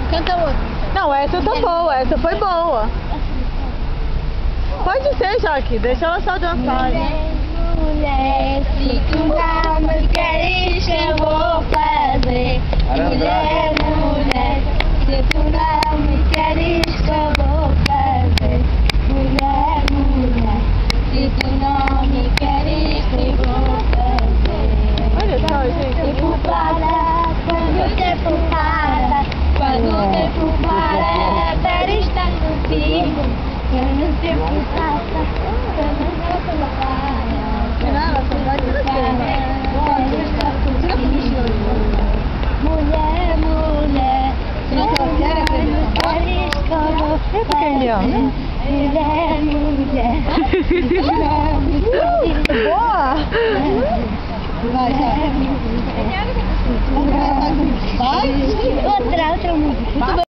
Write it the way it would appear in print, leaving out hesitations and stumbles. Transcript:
Canta outra. Não, essa tá boa, essa foi boa. Pode ser, Jaque, deixa ela só dançar. Mulher, se tu não me queres, eu vou fazer. Mulher, mulher, se tu não me queres, eu vou fazer. Mulher, mulher, se tu não me queres, eu vou fazer. Olha só, gente. O tempo para, quando o tempo para, quando o tempo para, para estar contigo. Quando o tempo passa, quando o tempo para. Mulher, mulher, se tu não me queres, como pequenininho. mulher, mulher, se tu não me queres. Boa! Vai, vai. Outra música.